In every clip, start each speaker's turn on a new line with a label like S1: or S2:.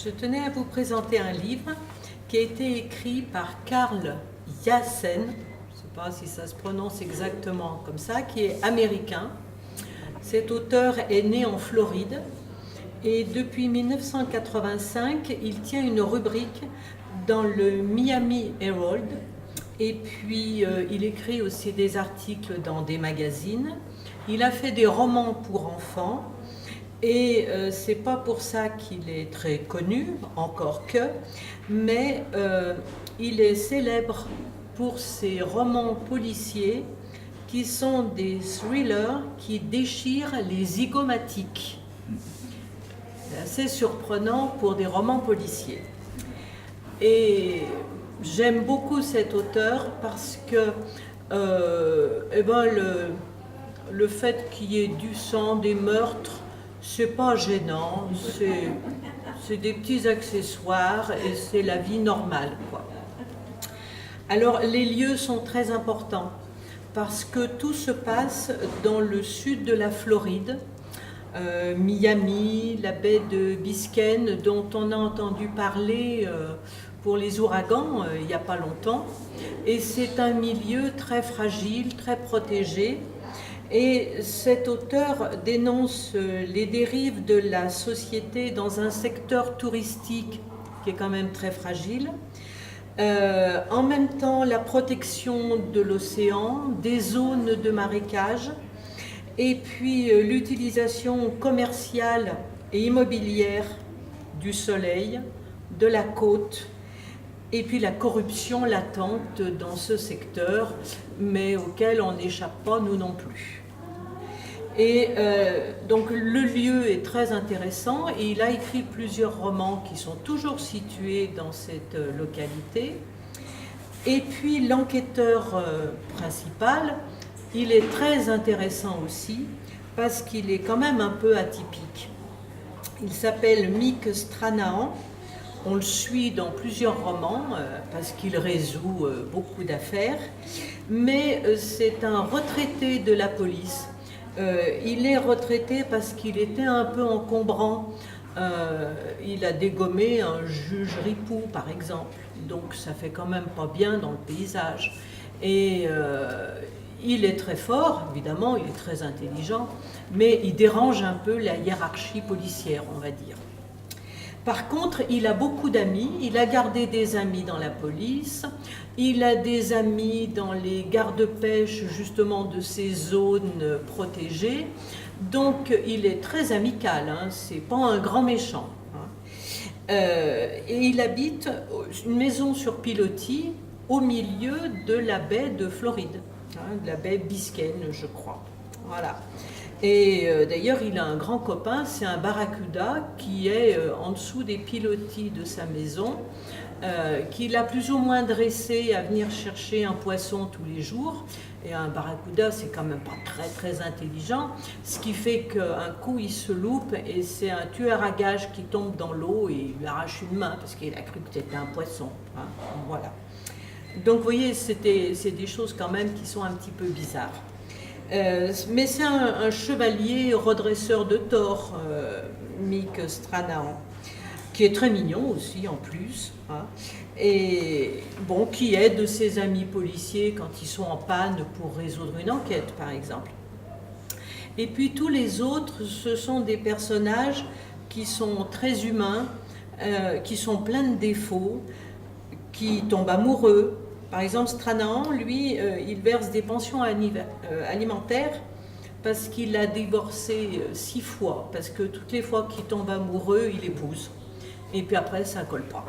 S1: Je tenais à vous présenter un livre qui a été écrit par Carl Hiaasen, je ne sais pas si ça se prononce exactement comme ça, qui est américain. Cet auteur est né en Floride et depuis 1985, il tient une rubrique dans le Miami Herald et puis il écrit aussi des articles dans des magazines. Il a fait des romans pour enfants. Et c'est pas pour ça qu'il est très connu, encore que, mais il est célèbre pour ses romans policiers qui sont des thrillers qui déchirent les zygomatiques. C'est assez surprenant pour des romans policiers. Et j'aime beaucoup cet auteur parce que le fait qu'il y ait du sang, des meurtres, c'est pas gênant, c'est des petits accessoires et c'est la vie normale, quoi. Alors les lieux sont très importants parce que tout se passe dans le sud de la Floride, Miami, la baie de Biscayne dont on a entendu parler pour les ouragans il n'y a pas longtemps, et c'est un milieu très fragile, très protégé. Et cet auteur dénonce les dérives de la société dans un secteur touristique qui est quand même très fragile. En même temps, la protection de l'océan, des zones de marécage, et puis l'utilisation commerciale et immobilière du soleil, de la côte, et puis la corruption latente dans ce secteur, mais auquel on n'échappe pas, nous non plus. Et donc le lieu est très intéressant et il a écrit plusieurs romans qui sont toujours situés dans cette localité. Et puis l'enquêteur principal, il est très intéressant aussi parce qu'il est quand même un peu atypique. Il s'appelle Mick Stranahan. On le suit dans plusieurs romans parce qu'il résout beaucoup d'affaires, mais c'est un retraité de la police. Il est retraité parce qu'il était un peu encombrant. Il a dégommé un juge ripou, par exemple, donc ça fait quand même pas bien dans le paysage. Et il est très fort, évidemment, il est très intelligent, mais il dérange un peu la hiérarchie policière, on va dire. Par contre, il a beaucoup d'amis, il a gardé des amis dans la police, il a des amis dans les gardes-pêche justement de ces zones protégées, donc il est très amical, hein, c'est pas un grand méchant. Hein. Et il habite une maison sur pilotis au milieu de la baie de Floride, hein, de la baie Biscayne, je crois. Voilà. Et d'ailleurs, il a un grand copain, c'est un barracuda qui est en dessous des pilotis de sa maison, qu'il a plus ou moins dressé à venir chercher un poisson tous les jours. Et un barracuda, c'est quand même pas très très intelligent, ce qui fait qu'un coup il se loupe et c'est un tueur à gages qui tombe dans l'eau et il lui arrache une main parce qu'il a cru que c'était un poisson. Hein. Voilà. Donc vous voyez, c'est des choses quand même qui sont un petit peu bizarres. Mais c'est un chevalier redresseur de tort, Mick Stranahan, qui est très mignon aussi en plus, hein, et bon, qui aide ses amis policiers quand ils sont en panne pour résoudre une enquête, par exemple. Et puis tous les autres, ce sont des personnages qui sont très humains, qui sont pleins de défauts, qui tombent amoureux. Par exemple, Stranahan, lui, il verse des pensions alimentaires parce qu'il a divorcé 6 fois, parce que toutes les fois qu'il tombe amoureux, il épouse. Et puis après, ça ne colle pas.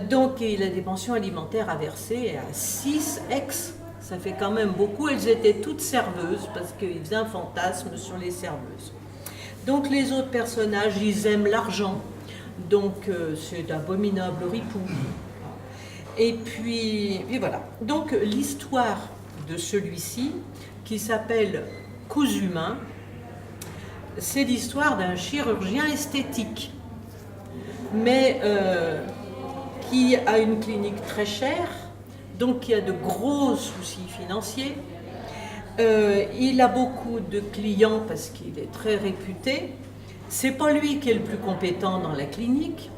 S1: Donc, il a des pensions alimentaires à verser à 6 ex. Ça fait quand même beaucoup. Elles étaient toutes serveuses parce qu'il faisait un fantasme sur les serveuses. Donc, les autres personnages, ils aiment l'argent. Donc, c'est d'abominables ripoux. Et puis voilà. Donc l'histoire de celui-ci, qui s'appelle Coups humains, c'est l'histoire d'un chirurgien esthétique, mais qui a une clinique très chère, donc qui a de gros soucis financiers. Il a beaucoup de clients parce qu'il est très réputé. C'est pas lui qui est le plus compétent dans la clinique.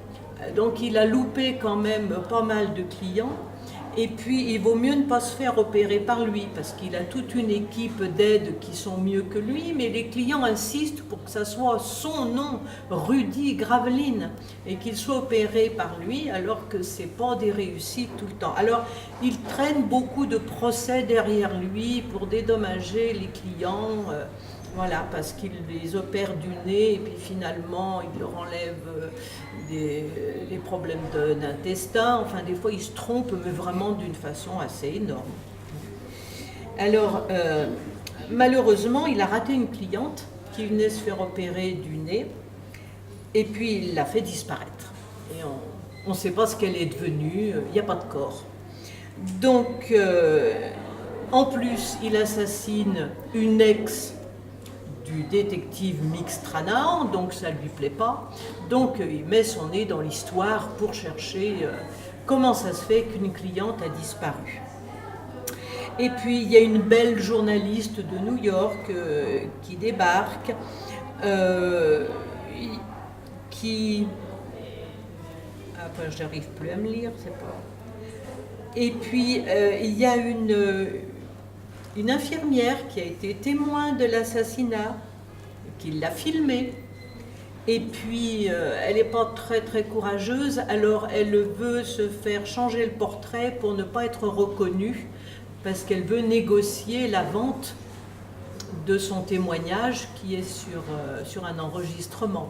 S1: Donc il a loupé quand même pas mal de clients. Et puis il vaut mieux ne pas se faire opérer par lui parce qu'il a toute une équipe d'aide qui sont mieux que lui, mais les clients insistent pour que ça soit son nom, Rudy Graveline, et qu'il soit opéré par lui alors que c'est pas des réussites tout le temps. Alors il traîne beaucoup de procès derrière lui pour dédommager les clients. Voilà, parce qu'il les opère du nez et puis finalement il leur enlève des problèmes d'intestin. Enfin, des fois il se trompe, mais vraiment d'une façon assez énorme. Alors, malheureusement, il a raté une cliente qui venait se faire opérer du nez et puis il l'a fait disparaître. Et on ne sait pas ce qu'elle est devenue, il n'y a pas de corps. Donc, en plus, il assassine une ex du détective Mix Tranaan, donc ça ne lui plaît pas. Donc il met son nez dans l'histoire pour chercher comment ça se fait qu'une cliente a disparu. Et puis il y a une belle journaliste de New York qui débarque, qui... Après, je n'arrive plus à me lire, c'est pas... Et puis il y a une infirmière qui a été témoin de l'assassinat, qui l'a filmé. Et puis, elle n'est pas très très courageuse, alors elle veut se faire changer le portrait pour ne pas être reconnue, parce qu'elle veut négocier la vente de son témoignage qui est sur un enregistrement.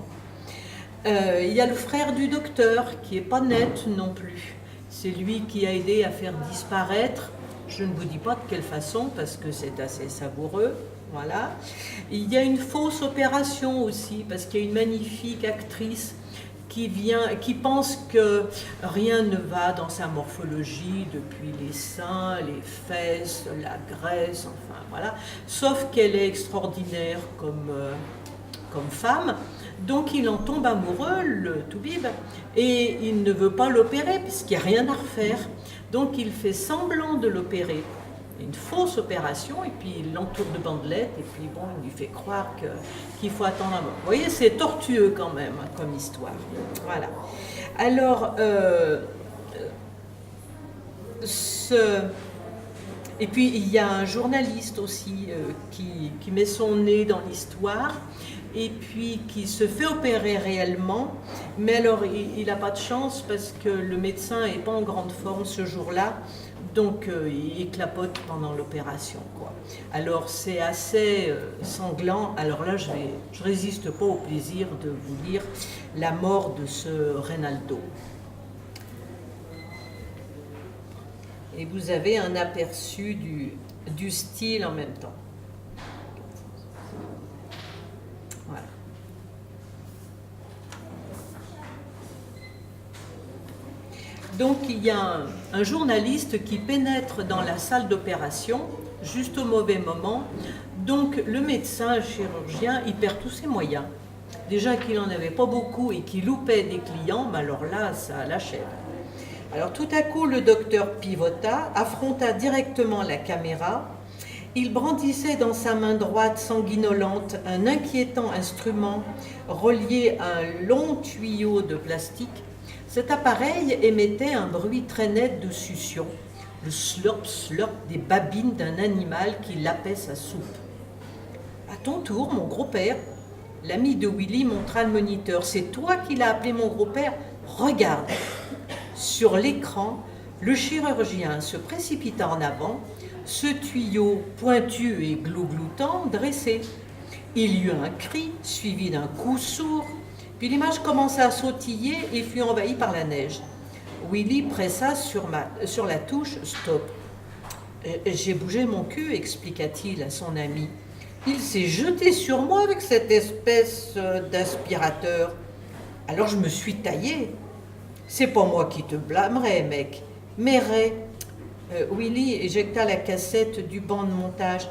S1: Il y a le frère du docteur qui n'est pas net non plus. C'est lui qui a aidé à faire disparaître. Je ne vous dis pas de quelle façon parce que c'est assez savoureux. Voilà. Il y a une fausse opération aussi parce qu'il y a une magnifique actrice qui pense que rien ne va dans sa morphologie depuis les seins, les fesses, la graisse, enfin voilà. Sauf qu'elle est extraordinaire comme femme. Donc il en tombe amoureux, le toubib, et il ne veut pas l'opérer puisqu'il n'y a rien à refaire. Donc il fait semblant de l'opérer, une fausse opération, et puis il l'entoure de bandelettes, et puis bon, il lui fait croire qu'il faut attendre un moment. Vous voyez, c'est tortueux quand même hein, comme histoire. Voilà. Alors, et puis il y a un journaliste aussi qui met son nez dans l'histoire, et puis qui se fait opérer réellement, mais alors il n'a pas de chance parce que le médecin n'est pas en grande forme ce jour-là, donc il clapote pendant l'opération, quoi. Alors c'est assez sanglant. Alors là, je résiste pas au plaisir de vous lire la mort de ce Reynaldo. Et vous avez un aperçu du style en même temps. Voilà. Donc il y a un journaliste qui pénètre dans la salle d'opération juste au mauvais moment. Donc le médecin chirurgien, il perd tous ses moyens. Déjà qu'il n'en avait pas beaucoup et qu'il loupait des clients, mais alors là, ça l'achève. Alors tout à coup, le docteur pivota, affronta directement la caméra. Il brandissait dans sa main droite sanguinolente un inquiétant instrument relié à un long tuyau de plastique. Cet appareil émettait un bruit très net de succion, le slurp-slurp des babines d'un animal qui lapait sa soupe. « À ton tour, mon gros-père !» L'ami de Willy montra le moniteur. « C'est toi qui l'as appelé mon gros-père ? Regarde !» Sur l'écran, le chirurgien se précipita en avant, ce tuyau pointu et glougloutant dressé. Il y eut un cri, suivi d'un coup sourd, puis l'image commença à sautiller et fut envahie par la neige. Willy pressa sur la touche « Stop ». « J'ai bougé mon cul », expliqua-t-il à son ami. « Il s'est jeté sur moi avec cette espèce d'aspirateur. Alors je me suis taillé. C'est pas moi qui te blâmerai, mec. Mais Ray, Willy éjecta la cassette du banc de montage.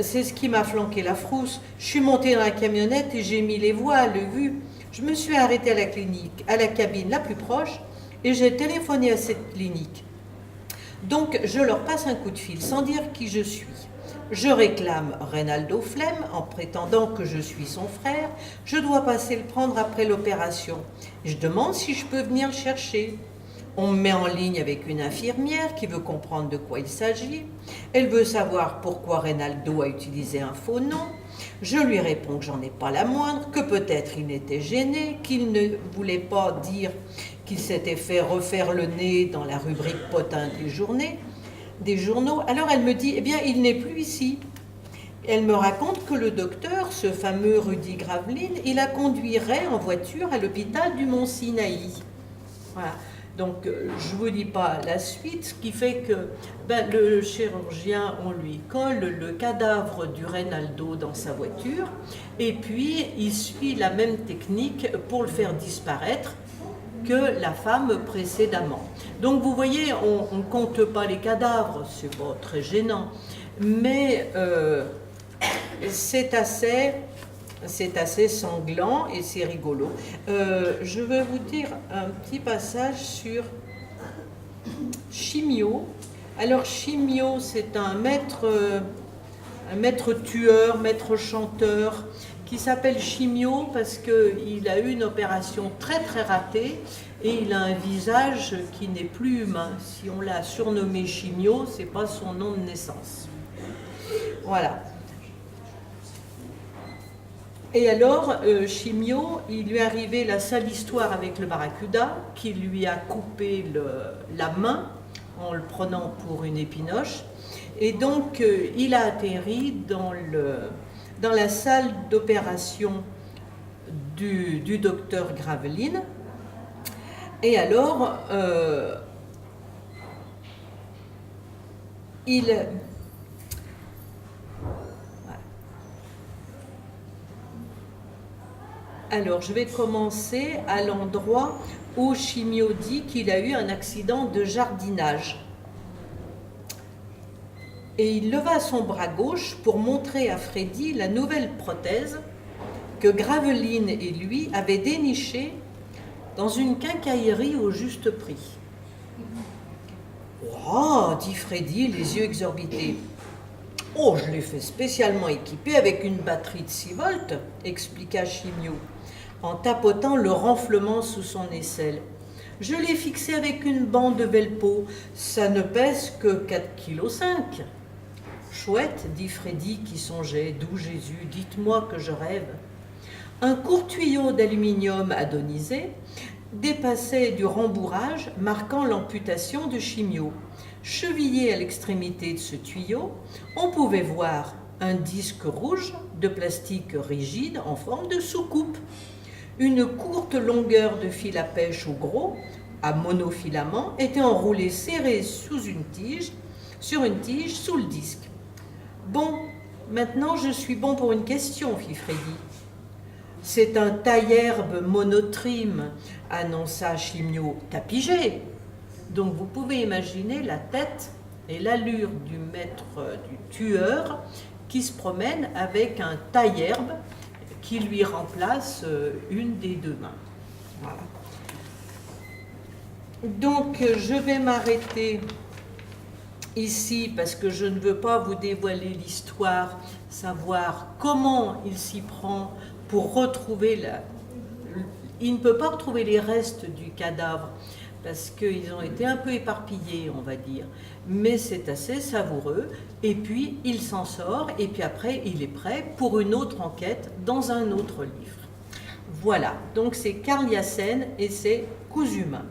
S1: C'est ce qui m'a flanqué la frousse. Je suis monté dans la camionnette et j'ai mis les voiles, vu. Je me suis arrêté à la cabine la plus proche, et j'ai téléphoné à cette clinique. Donc je leur passe un coup de fil, sans dire qui je suis. Je réclame Reynaldo Flem en prétendant que je suis son frère. Je dois passer le prendre après l'opération. Je demande si je peux venir le chercher. On me met en ligne avec une infirmière qui veut comprendre de quoi il s'agit. Elle veut savoir pourquoi Reynaldo a utilisé un faux nom. Je lui réponds que j'en ai pas la moindre, que peut-être il était gêné, qu'il ne voulait pas dire qu'il s'était fait refaire le nez dans la rubrique potin des journaux. Alors elle me dit, eh bien, il n'est plus ici. Elle me raconte que le docteur, ce fameux Rudy Graveline, il la conduirait en voiture à l'hôpital du Mont-Sinaï. Voilà. Donc, je ne vous dis pas la suite, ce qui fait que le chirurgien, on lui colle le cadavre du Reynaldo dans sa voiture, et puis il suit la même technique pour le faire disparaître que la femme précédemment. Donc, vous voyez, on ne compte pas les cadavres, c'est pas très gênant, mais c'est assez sanglant et c'est rigolo. Je vais vous dire un petit passage sur Chimio. Alors Chimio, c'est un maître tueur, maître chanteur, qui s'appelle Chimio parce qu'il a eu une opération très très ratée et il a un visage qui n'est plus humain. Si on l'a surnommé Chimio, c'est pas son nom de naissance. Voilà. Et alors, Chimio, il lui est arrivé la sale histoire avec le barracuda, qui lui a coupé la main en le prenant pour une épinoche. Et donc, il a atterri dans la salle d'opération du docteur Graveline. Et alors, Alors, je vais commencer à l'endroit où Chimio dit qu'il a eu un accident de jardinage. Et il leva son bras gauche pour montrer à Freddy la nouvelle prothèse que Graveline et lui avaient dénichée dans une quincaillerie au juste prix. « Oh !» dit Freddy, les yeux exorbités. « Oh, je l'ai fait spécialement équipé avec une batterie de 6 volts, expliqua Chimio, en tapotant le renflement sous son aisselle. Je l'ai fixé avec une bande de Velpo, ça ne pèse que 4,5 kg. Chouette, dit Freddy qui songeait, d'où Jésus, dites-moi que je rêve. Un court tuyau d'aluminium adonisé dépassait du rembourrage marquant l'amputation de Chimio. Chevillé à l'extrémité de ce tuyau, on pouvait voir un disque rouge de plastique rigide en forme de soucoupe. Une courte longueur de fil à pêche au gros, à monofilament, était enroulée serrée sur une tige sous le disque. Bon, maintenant je suis bon pour une question, fit Freddy. C'est un taille-herbe monotrime, annonça Chimio, tapigé. Donc vous pouvez imaginer la tête et l'allure du tueur qui se promène avec un taille-herbe qui lui remplace une des deux mains. Voilà. Donc je vais m'arrêter ici parce que je ne veux pas vous dévoiler l'histoire, savoir comment il s'y prend pour retrouver il ne peut pas retrouver les restes du cadavre parce qu'ils ont été un peu éparpillés, on va dire. Mais c'est assez savoureux. Et puis, il s'en sort. Et puis après, il est prêt pour une autre enquête dans un autre livre. Voilà. Donc, c'est Karl Yassen et c'est Coups humains.